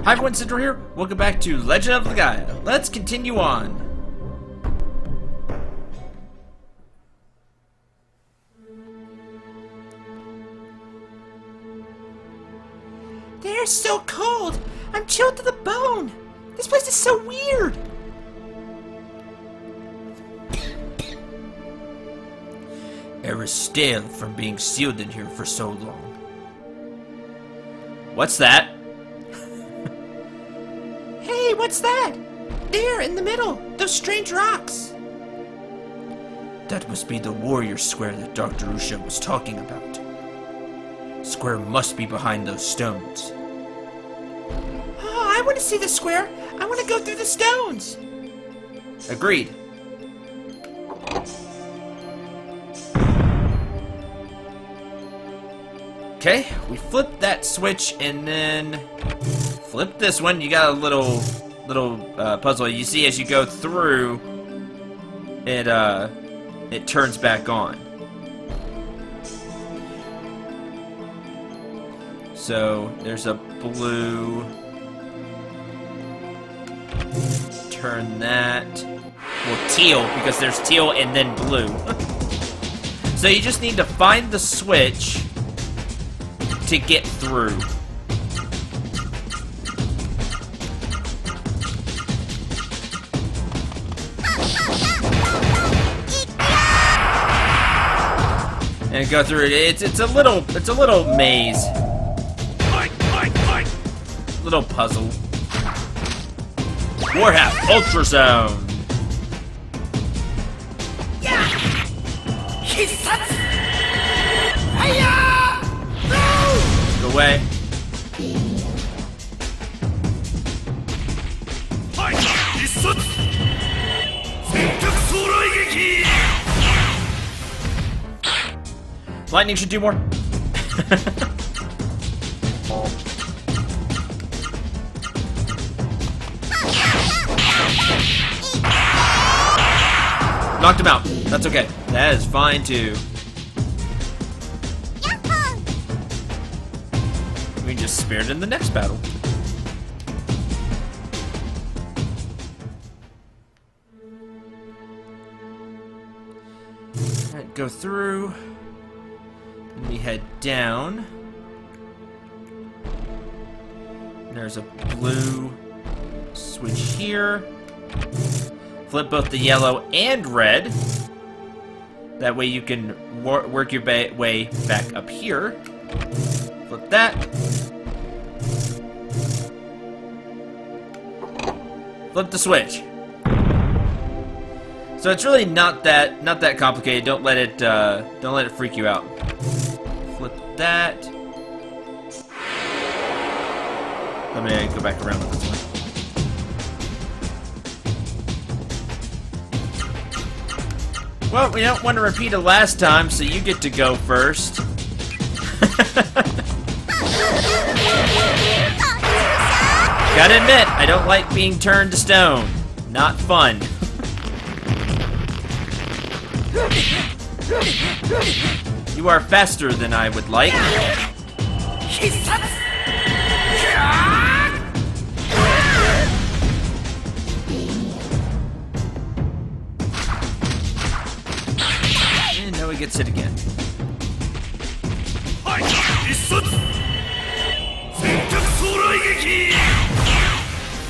Hi everyone, Cendril here. Welcome back to Legend of Legaia. Let's continue on. They're so cold. I'm chilled to the bone. This place is so weird. Air is stale from being sealed in here for so long. What's that? Hey, what's that? There, in the middle. Those strange rocks. That must be the warrior square that Dr. Usha was talking about. Square must be behind those stones. Oh, I want to see the square. I want to go through the stones. Agreed. Okay, we flip that switch and then flip this one. You got a little puzzle. You see, as you go through, it turns back on. So there's a blue. Turn that. Well, teal, because there's teal and then blue. So you just need to find the switch to get through. And go through it. It's a little maze. Little puzzle. Warhammer Ultrasound. Go away. Lightning should do more. Knocked him out. That's okay. That is fine too. We just spared in the next battle. Alright, go through. And we head down. There's a blue switch here. Flip both the yellow and red. That way you can work your way back up here. Flip that. Flip the switch. So it's really not that complicated. Don't let it freak you out. Flip that. Let me go back around with this one. Well, we don't want to repeat it last time, so you get to go first. Gotta admit, I don't like being turned to stone. Not fun. You are faster than I would like. And now he gets hit again.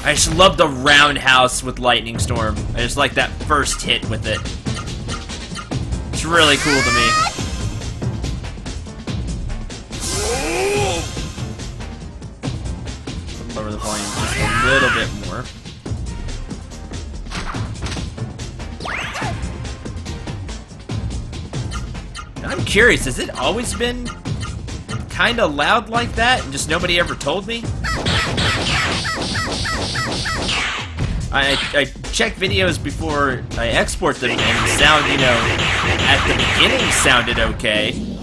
I just love the roundhouse with Lightning Storm. I just like that first hit with it. It's really cool to me. Lower the volume just a little bit more. I'm curious, has it always been kind of loud like that and just nobody ever told me? I check videos before I export them, and the sound, you know, at the beginning sounded okay.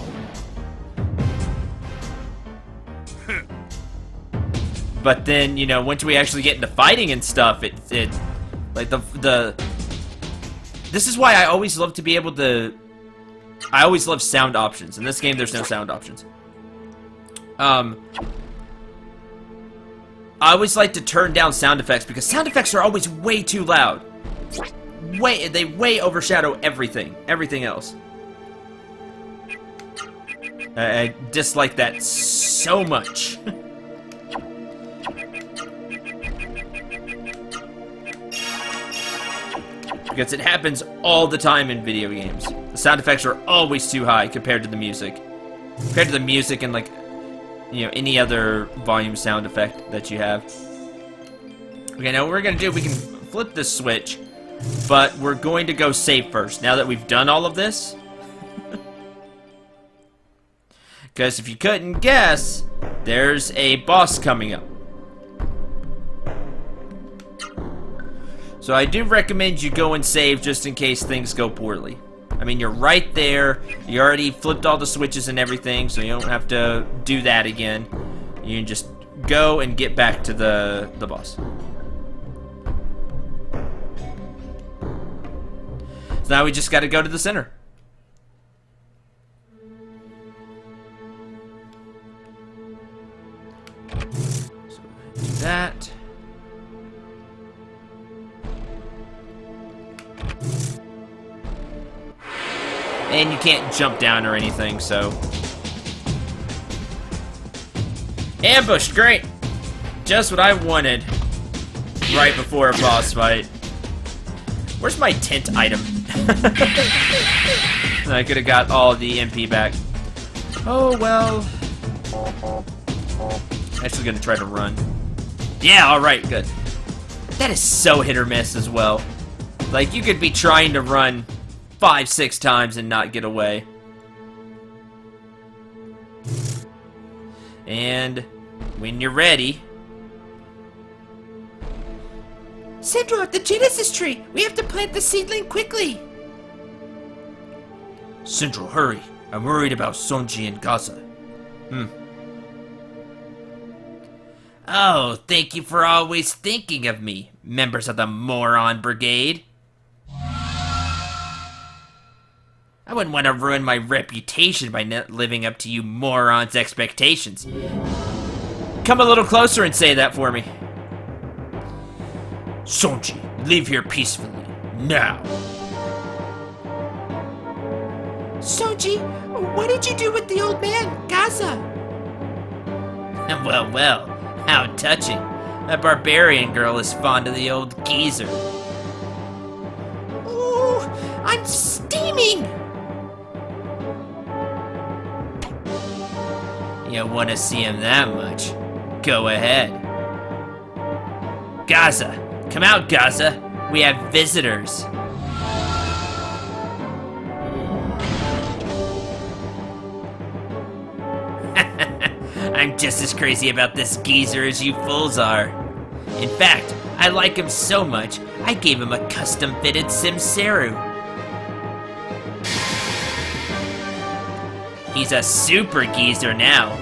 But then, you know, once we actually get into fighting and stuff, it like this is why I always love to be able to, I always love sound options. In this game, there's no sound options. I always like to turn down sound effects because sound effects are always way too loud. They way overshadow everything else. I dislike that so much. Because it happens all the time in video games. The sound effects are always too high compared to the music. Compared to the music and, like, you know, any other volume sound effect that you have. Okay, now what we're gonna do, we can flip this switch, but we're going to go save first, now that we've done all of this. Because if you couldn't guess, there's a boss coming up. So I do recommend you go and save just in case things go poorly. I mean, you're right there. You already flipped all the switches and everything, so you don't have to do that again. You can just go and get back to the boss. So now we just got to go to the center. So do that. And you can't jump down or anything, so... Ambushed, great! Just what I wanted right before a boss fight. Where's my tent item? I could have got all the MP back. Oh, well... Actually gonna try to run. Yeah, alright, good. That is so hit or miss as well. Like, you could be trying to run 5-6 times and not get away. And when you're ready... Cendril, the Genesis tree! We have to plant the seedling quickly! Cendril, hurry. I'm worried about Sonji and Gaza. Oh, thank you for always thinking of me, members of the Moron Brigade. I wouldn't want to ruin my reputation by not living up to you morons' expectations. Come a little closer and say that for me. Sonji, leave here peacefully. Now. Sonji, what did you do with the old man, Gaza? Well, well, how touching. That barbarian girl is fond of the old geezer. Ooh, I'm steaming! You want to see him that much? Go ahead. Gaza! Come out, Gaza! We have visitors! I'm just as crazy about this geezer as you fools are. In fact, I like him so much, I gave him a custom-fitted Simseru. He's a super geezer now.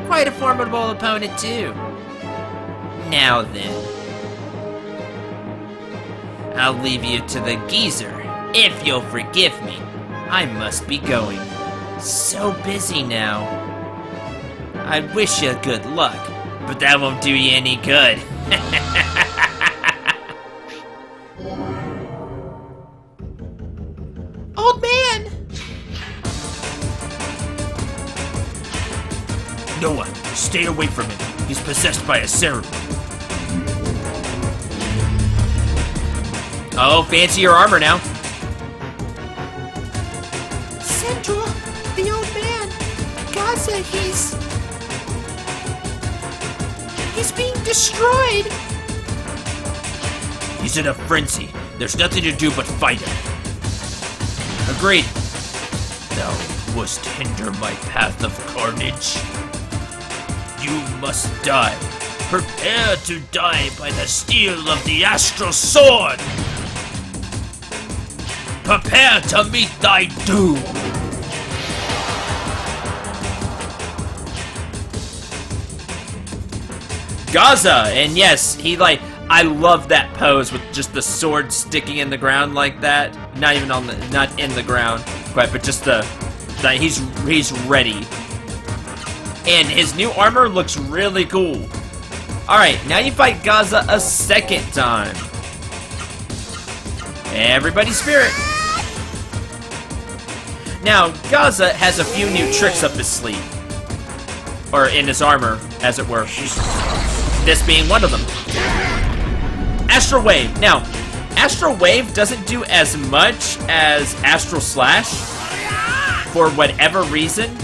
Quite a formidable opponent, too. Now then. I'll leave you to the geezer, if you'll forgive me. I must be going. So busy now. I wish you good luck, but that won't do you any good. Old man! No one, stay away from him. He's possessed by a serum. Oh, fancy your armor now. Cendril, the old man, Gaza, he's being destroyed. He's in a frenzy. There's nothing to do but fight him. Agreed. Thou must hinder my path of carnage. You must die. Prepare to die by the steel of the astral sword. Prepare to meet thy doom. Gaza, and yes, I love that pose with just the sword sticking in the ground like that. Not even not in the ground, quite, but just he's ready. And his new armor looks really cool. Alright, now you fight Gaza a second time. Everybody spirit. Now, Gaza has a few new tricks up his sleeve. Or in his armor, as it were. This being one of them. Astral Wave. Now, Astral Wave doesn't do as much as Astral Slash for whatever reason,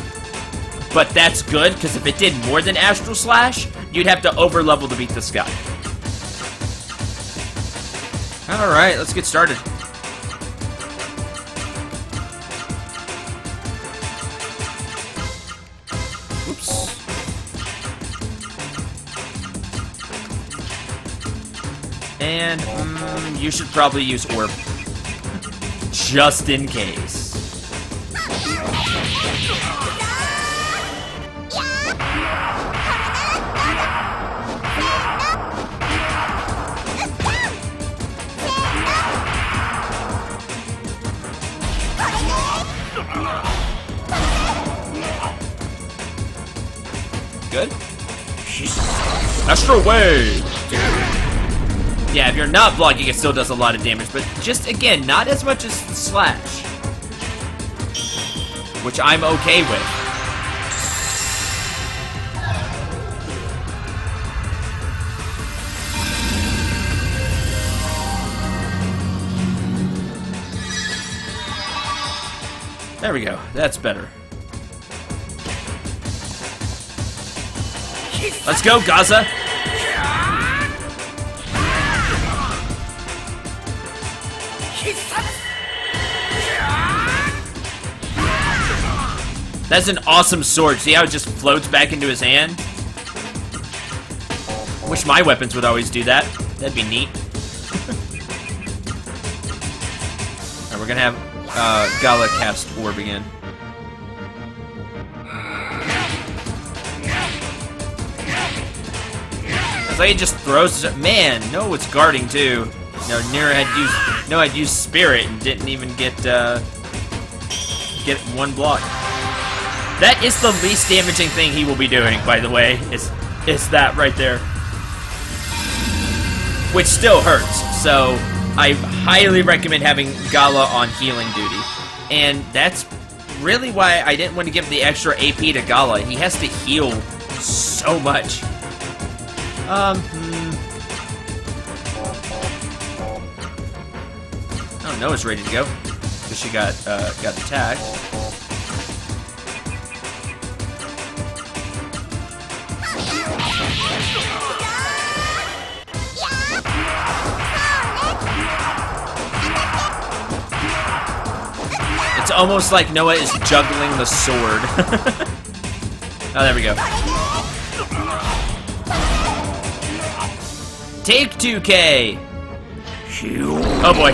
but that's good, because if it did more than Astral Slash, you'd have to overlevel to beat this guy. Alright, let's get started. Oops. And, you should probably use Orb. Just in case. Good. Astral Wave! Yeah, if you're not blocking, it still does a lot of damage, but just, again, not as much as Slash. Which I'm okay with. There we go. That's better. Let's go, Gaza! That's an awesome sword. See how it just floats back into his hand? Wish my weapons would always do that. That'd be neat. Alright, we're gonna have Gala cast Orb again. It's like it just throws it. Man, no, it's guarding too. No, Nira had used Spirit and didn't even get one block. That is the least damaging thing he will be doing, by the way. It's that right there. Which still hurts, so I highly recommend having Gala on healing duty. And that's really why I didn't want to give the extra AP to Gala. He has to heal so much. Oh, Noah's ready to go. Because she got attacked. It's almost like Noah is juggling the sword. Oh, there we go. Take 2K! Oh boy.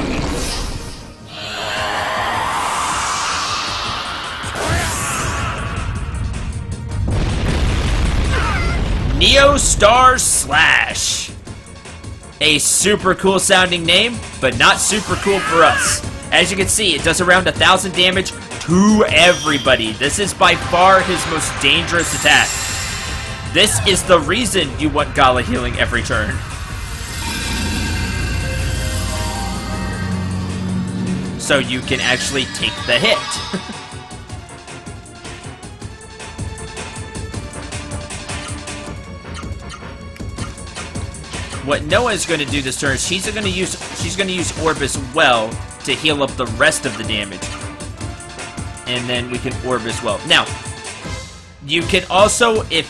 Neo Star Slash. A super cool sounding name, but not super cool for us. As you can see, it does around 1,000 damage to everybody. This is by far his most dangerous attack. This is the reason you want Gala healing every turn. So you can actually take the hit. What Noah's going to do this turn is she's going to use Orb as well to heal up the rest of the damage. And then we can Orb as well. Now, you can also, if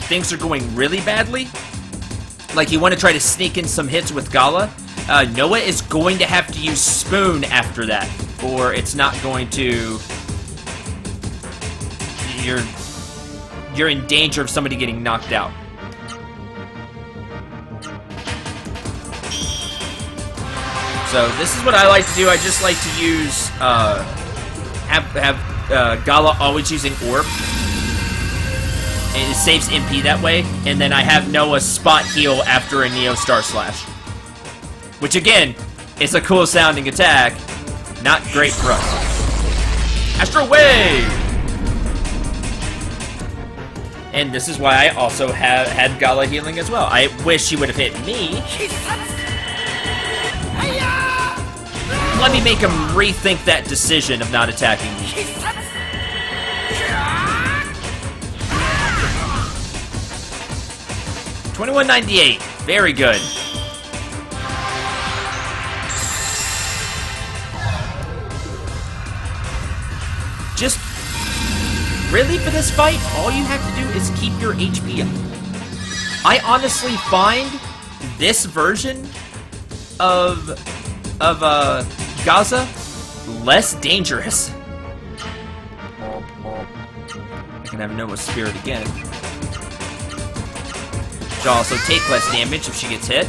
things are going really badly, like you want to try to sneak in some hits with Gala, Noah is going to have to use Spoon after that, or it's not going to... You're in danger of somebody getting knocked out. So this is what I like to do. I just like to use have Gala always using Orb. And it saves MP that way. And then I have Noah spot heal after a Neo Star Slash. Which again, is a cool sounding attack. Not great for us. Astral Wave! And this is why I also had Gala healing as well. I wish he would have hit me. Let me make him rethink that decision of not attacking me. 2198. Very good. Just really for this fight, all you have to do is keep your HP up. I honestly find this version of Gaza less dangerous. I can have Noah's Spirit again. She'll also take less damage if she gets hit.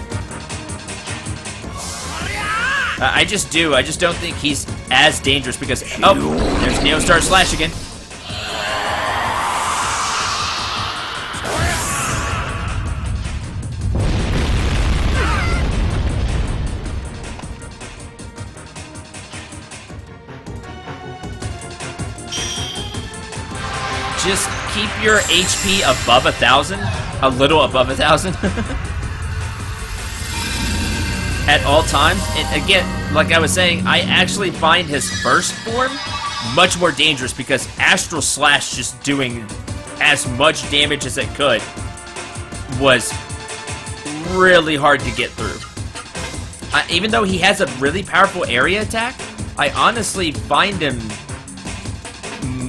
I just don't think he's as dangerous because... Oh, there's Neostar Slash again. Just keep your HP above 1,000. A little above 1,000. At all times. And again, like I was saying, I actually find his first form much more dangerous because Astral Slash just doing as much damage as it could was really hard to get through. Even though he has a really powerful area attack, I honestly find him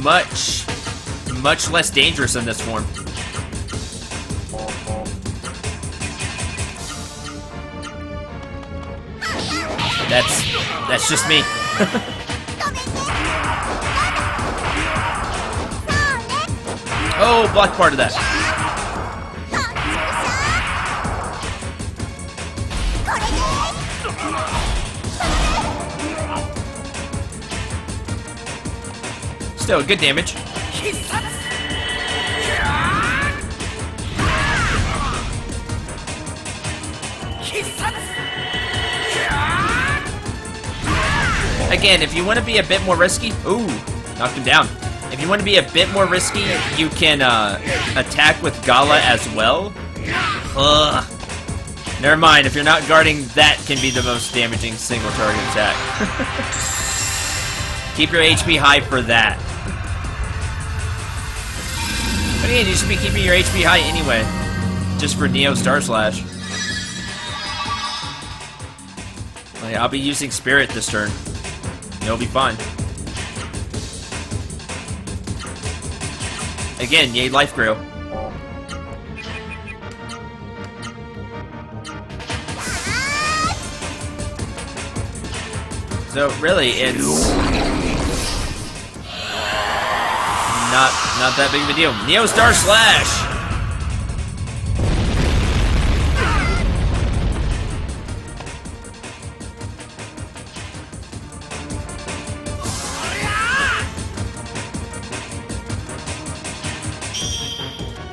much less dangerous in this form. That's just me. Oh, block part of that. Still good damage. Again, if you want to be a bit more risky... Ooh, knocked him down. If you want to be a bit more risky, you can attack with Gala as well. Ugh. Never mind, if you're not guarding, that can be the most damaging single target attack. Keep your HP high for that. But again, you should be keeping your HP high anyway. Just for Neo Star Slash. Like, I'll be using Spirit this turn. It'll be fine. Again, yay Life Grail. So really, it's not that big of a deal. Neo Star Slash.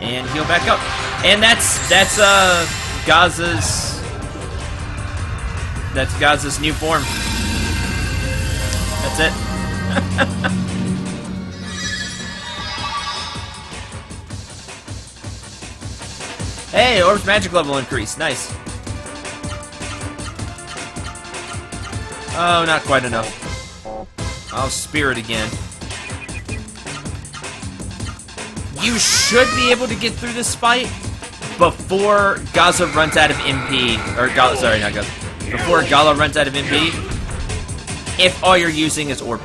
And heal back up. And that's Gaza's new form. That's it. Hey, Orb's magic level increased. Nice. Oh, not quite enough. I'll Spirit again. You should be able to get through this fight before Gaza runs out of MP. Or, sorry, not Gaza. Before Gala runs out of MP. If all you're using is Orb.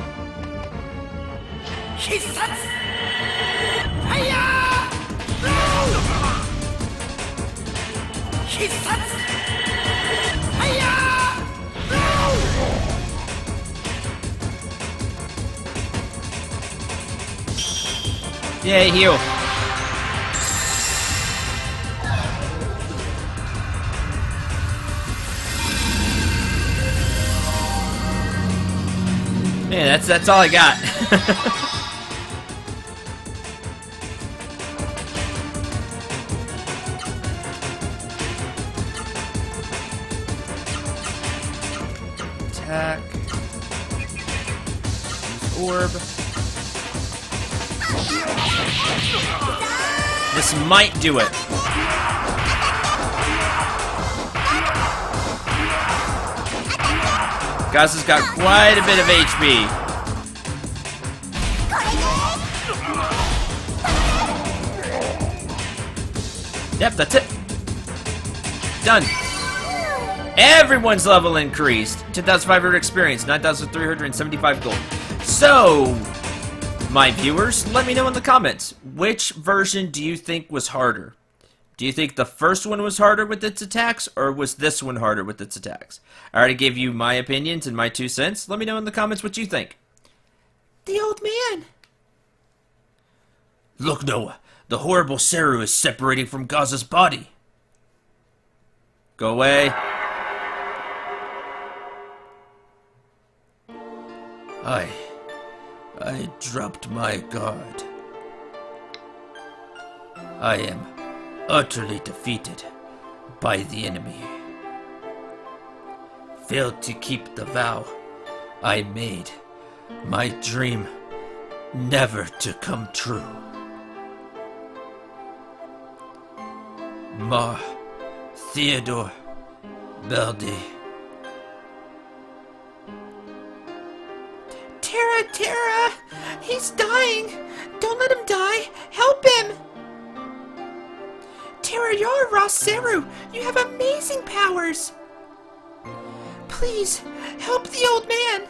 Yay, heal. Man, that's all I got. Attack. Use Orb. This might do it. Gaza's got quite a bit of HP. Yep, that's it. Done. Everyone's level increased. 2,500 experience, 9,375 gold. So, my viewers, let me know in the comments, which version do you think was harder? Do you think the first one was harder with its attacks, or was this one harder with its attacks? I already gave you my opinions and my 2 cents. Let me know in the comments what you think. The old man. Look, Noah. The horrible Seru is separating from Gaza's body. Go away. I dropped my guard. I am utterly defeated by the enemy. Failed to keep the vow I made. My dream never to come true. Ma, Theodore, Baldi. Terra! He's dying! Don't let him die! Help him! Terra, you're Ross Seru! You have amazing powers! Please, help the old man!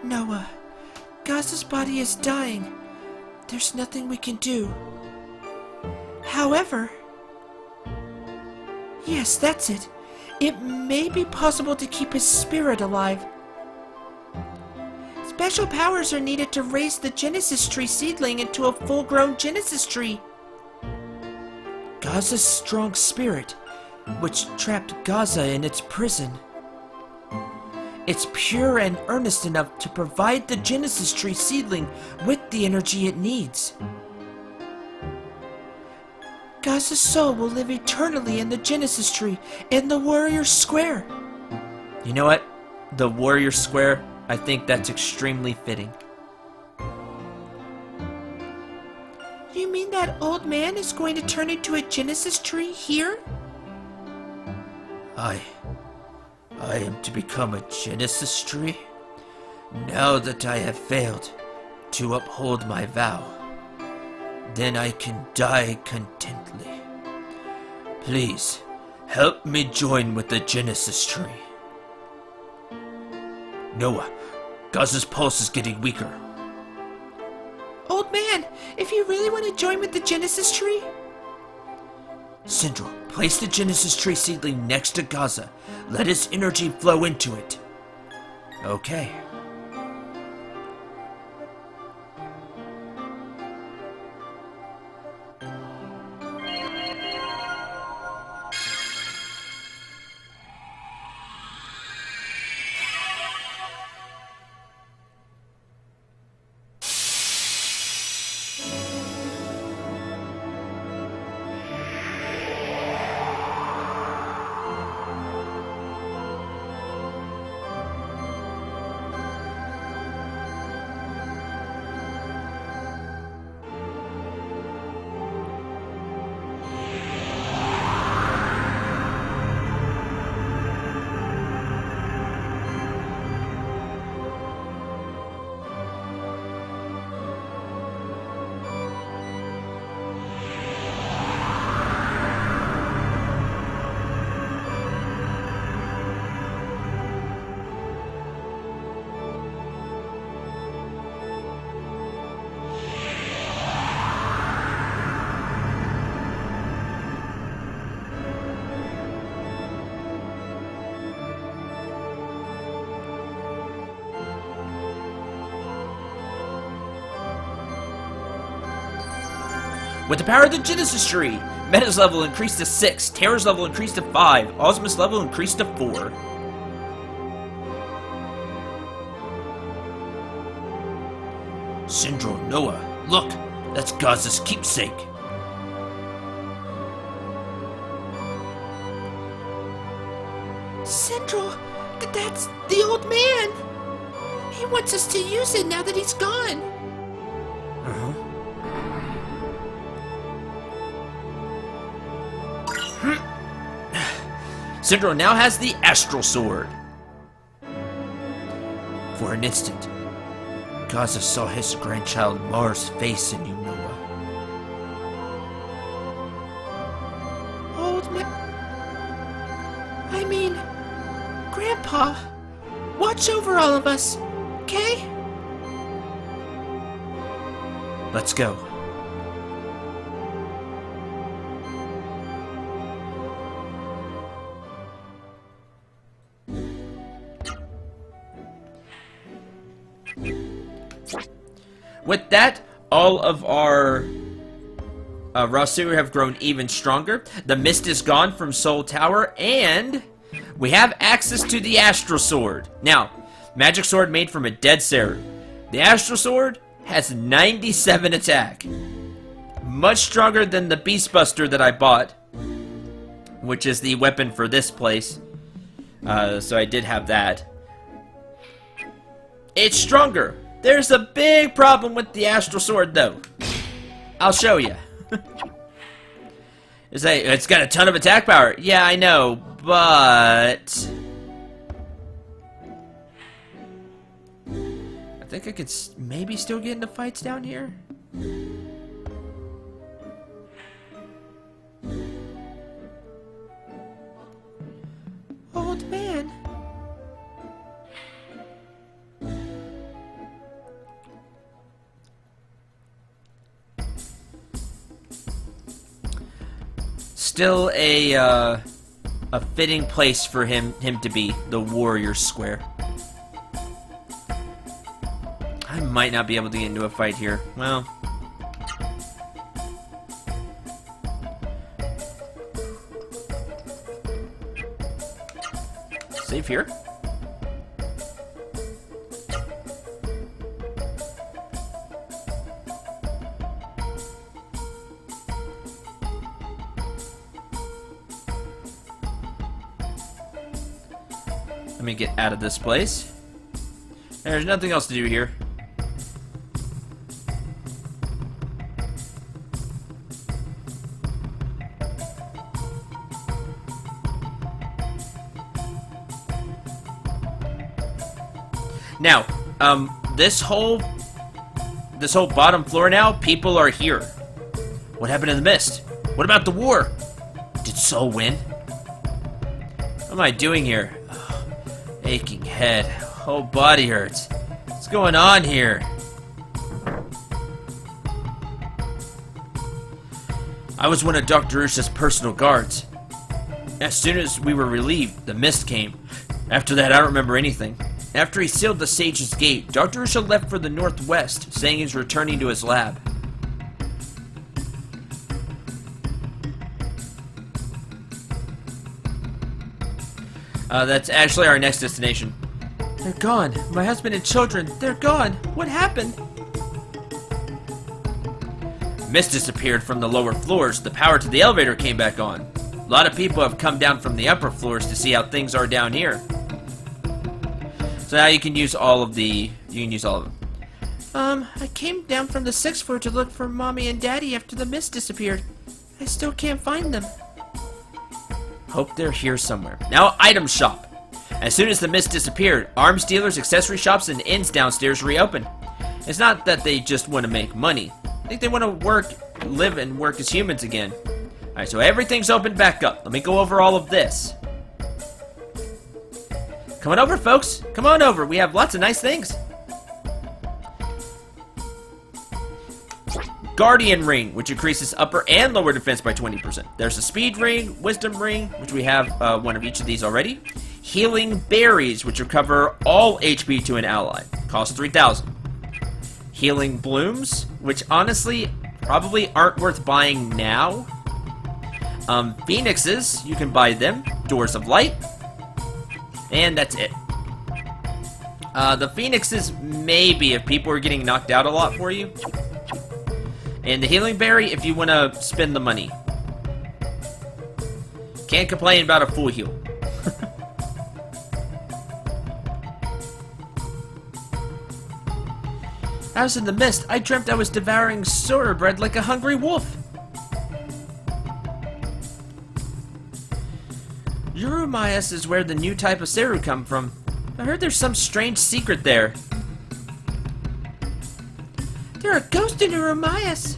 Noah, Gaza's body is dying. There's nothing we can do. However... Yes, that's it. It may be possible to keep his spirit alive. Special powers are needed to raise the Genesis tree seedling into a full-grown Genesis tree. Gaza's strong spirit, which trapped Gaza in its prison. It's pure and earnest enough to provide the Genesis tree seedling with the energy it needs. Gaza's soul will live eternally in the Genesis tree in the Warrior Square. You know what? The Warrior Square, I think that's extremely fitting. You mean that old man is going to turn into a Genesis tree here? I am to become a Genesis tree? Now that I have failed to uphold my vow, then I can die contently. Please, help me join with the Genesis tree. Noah, Gaza's pulse is getting weaker. Old man, if you really want to join with the Genesis tree... Cendril, place the Genesis tree seedling next to Gaza. Let his energy flow into it. Okay. With the power of the Genesis tree, Meta's level increased to 6, Terra's level increased to 5, Ozma's level increased to 4. Cendril, Noah, look! That's Gaza's keepsake! Cendril, that's the old man! He wants us to use it now that he's gone! Cendril now has the Astral Sword. For an instant, Gaza saw his grandchild Mars' face in you, Noah. Old man... I mean... Grandpa, watch over all of us, okay? Let's go. With that, all of our raw sugar have grown even stronger. The mist is gone from Soul Tower, and we have access to the Astral Sword. Now, magic sword made from a dead Seru. The Astral Sword has 97 attack. Much stronger than the Beastbuster that I bought, which is the weapon for this place. So I did have that. It's stronger. There's a big problem with the Astral Sword, though. I'll show you. It's got a ton of attack power. Yeah, I know, but... I think I could maybe still get into fights down here. Old man. Still a fitting place for him to be, the Warrior Square. I might not be able to get into a fight here. Well, save here. Let me get out of this place. There's nothing else to do here. Now, this whole bottom floor now, people are here. What happened to the mist? What about the war? Did Soul win? What am I doing here? Aching head. Whole body hurts. What's going on here? I was one of Dr. Usha's personal guards. As soon as we were relieved, the mist came. After that, I don't remember anything. After he sealed the Sage's Gate, Dr. Usha left for the northwest, saying he's returning to his lab. That's actually our next destination. They're gone. My husband and children, they're gone. What happened? Mist disappeared from the lower floors. The power to the elevator came back on. A lot of people have come down from the upper floors to see how things are down here. So now you can use all of them. I came down from the 6th floor to look for Mommy and Daddy after the mist disappeared. I still can't find them. Hope they're here somewhere. Now, item shop. As soon as the mist disappeared, arms dealers, accessory shops, and inns downstairs reopened. It's not that they just want to make money. I think they want to live and work as humans again. Alright, so everything's opened back up. Let me go over all of this. Come on over, folks. Come on over. We have lots of nice things. Guardian Ring, which increases upper and lower defense by 20%. There's a Speed Ring, Wisdom Ring, which we have one of each of these already. Healing Berries, which recover all HP to an ally. Cost 3,000. Healing Blooms, which honestly probably aren't worth buying now. Phoenixes, you can buy them. Doors of Light. And that's it. The Phoenixes, maybe, if people are getting knocked out a lot for you. And the Healing Berry, if you want to spend the money. Can't complain about a full heal. I was in the mist. I dreamt I was devouring Sora bread like a hungry wolf. Urumayas is where the new type of Seru come from. I heard there's some strange secret there. There are ghosts in Urumayas.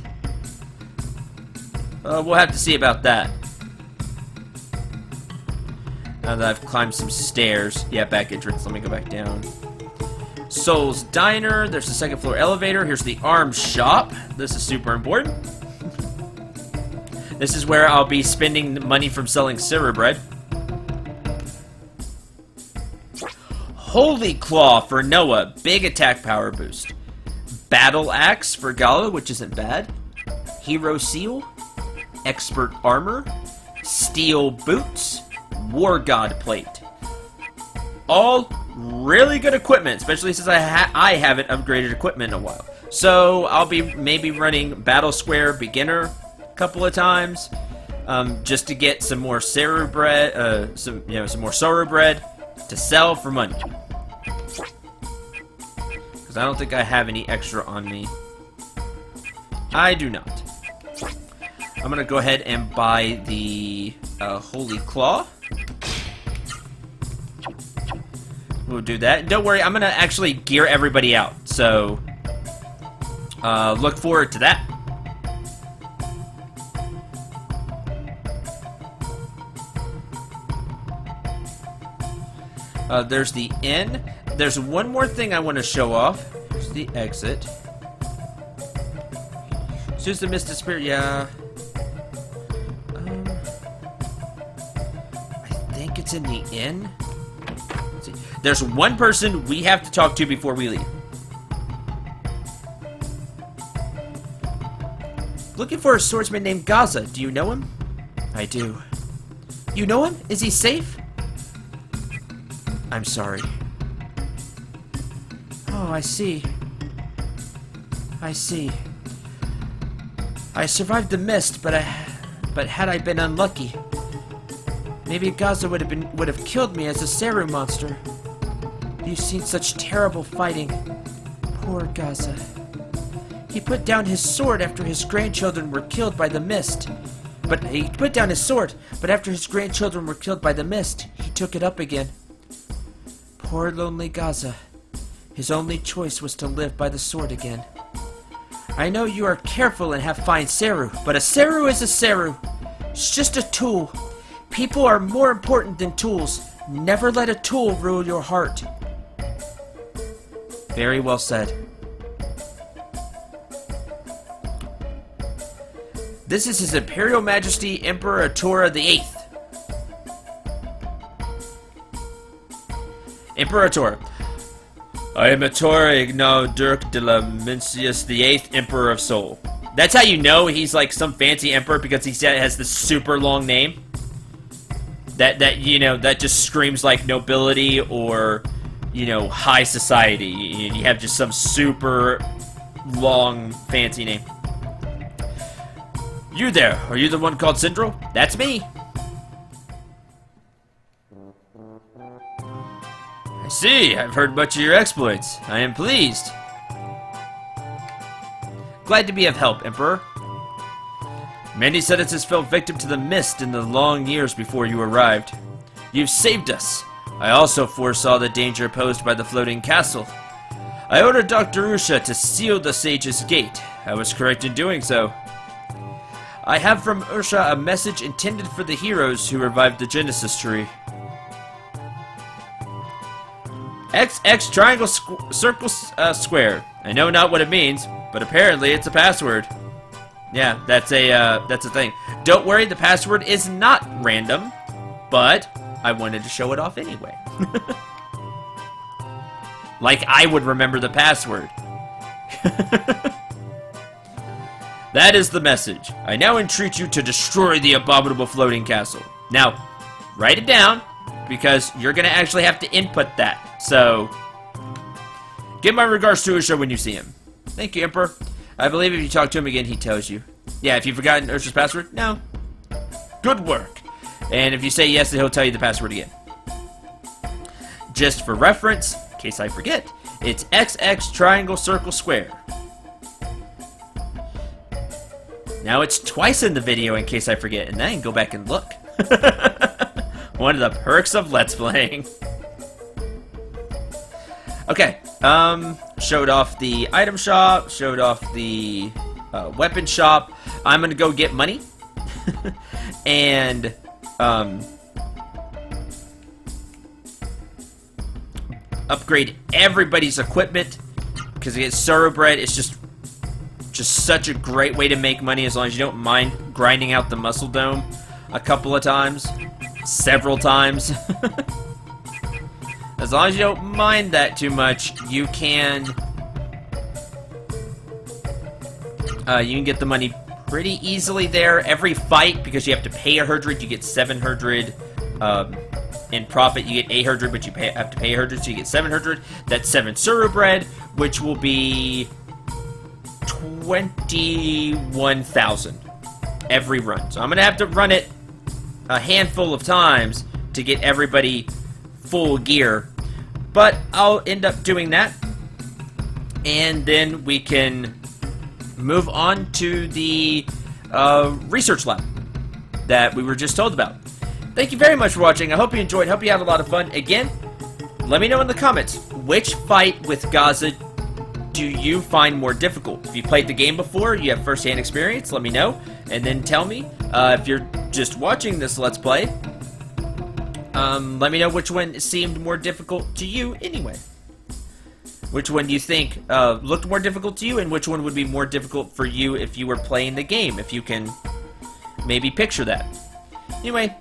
We'll have to see about that. Now that I've climbed some stairs. Yeah, back entrance. Let me go back down. Soul's Diner. There's the second floor elevator. Here's the arms shop. This is super important. This is where I'll be spending the money from selling Seru bread. Holy Claw for Noah. Big attack power boost. Battle Axe for Gala, which isn't bad. Hero Seal. Expert Armor. Steel Boots. War God Plate. All really good equipment, especially since I haven't upgraded equipment in a while. So I'll be maybe running Battle Square Beginner a couple of times, just to get some more Seru bread, some more Soru bread to sell for money. Because I don't think I have any extra on me. I do not. I'm gonna go ahead and buy the Holy Claw. We'll do that. Don't worry, I'm gonna actually gear everybody out. So, look forward to that. There's the inn. There's one more thing I want to show off. Here's the exit. Choose the Mystic Spirit, yeah. I think it's in the inn. Let's see. There's one person we have to talk to before we leave. Looking for a swordsman named Gaza. Do you know him? I do. You know him? Is he safe? I'm sorry. Oh, I see. I see. I survived the mist, but had I been unlucky, maybe Gaza would have killed me as a Seru monster. You've seen such terrible fighting. Poor Gaza. He put down his sword after his grandchildren were killed by the mist. But after his grandchildren were killed by the mist, he took it up again. Poor lonely Gaza. His only choice was to live by the sword again. I know you are careful and have fine Seru, but a Seru is a Seru. It's just a tool. People are more important than tools. Never let a tool rule your heart. Very well said. This is His Imperial Majesty Emperor Atora VIII. Emperor Atora. I am Atora Ignau Dirk de la Mencius VIII, Emperor of Seoul. That's how you know he's like some fancy emperor, because he has this super long name. That just screams like nobility or, high society. You have just some super long fancy name. You there, are you the one called Cendril? That's me. I see, I've heard much of your exploits. I am pleased. Glad to be of help, Emperor. Many citizens fell victim to the mist in the long years before you arrived. You've saved us. I also foresaw the danger posed by the floating castle. I ordered Dr. Usha to seal the Sage's gate. I was correct in doing so. I have from Usha a message intended for the heroes who revived the Genesis tree. XX triangle circle square. I know not what it means, but apparently it's a password. Yeah, that's a thing. Don't worry, the password is not random, but I wanted to show it off anyway. Like I would remember the password. That is the message. I now entreat you to destroy the abominable floating castle. Now, write it down, because you're going to actually have to input that. So, give my regards to Usha when you see him. Thank you, Emperor. I believe if you talk to him again, he tells you. Yeah, if you've forgotten Usha's password, no. Good work. And if you say yes, he'll tell you the password again. Just for reference, in case I forget, it's XX triangle circle square. Now it's twice in the video in case I forget, and then I can go back and look. One of the perks of Let's Playing. Okay, showed off the item shop, showed off the weapon shop. I'm gonna go get money and upgrade everybody's equipment because to get Thoroughbred is just such a great way to make money as long as you don't mind grinding out the muscle dome a couple of times, several times. As long as you don't mind that too much, you can get the money pretty easily there. Every fight, because you have to pay 100, you get 700 in profit. You get 800, but you have to pay 100, so you get 700. That's 7 Thoroughbred, which will be 21,000 every run. So I'm gonna have to run it a handful of times to get everybody full gear, but I'll end up doing that, and then we can move on to the research lab that we were just told about. Thank you very much for watching. I hope you enjoyed. Hope you had a lot of fun. Again, let me know in the comments, which fight with Gaza do you find more difficult? If you played the game before, you have first-hand experience, let me know, and then tell me. If you're just watching this Let's Play, let me know which one seemed more difficult to you anyway. Which one do you think looked more difficult to you, and which one would be more difficult for you if you were playing the game, if you can maybe picture that. Anyway,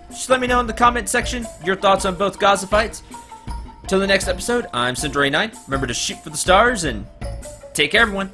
just let me know in the comment section your thoughts on both Gaza fights. Till the next episode, I'm Cendril. Remember to shoot for the stars, and take care, everyone.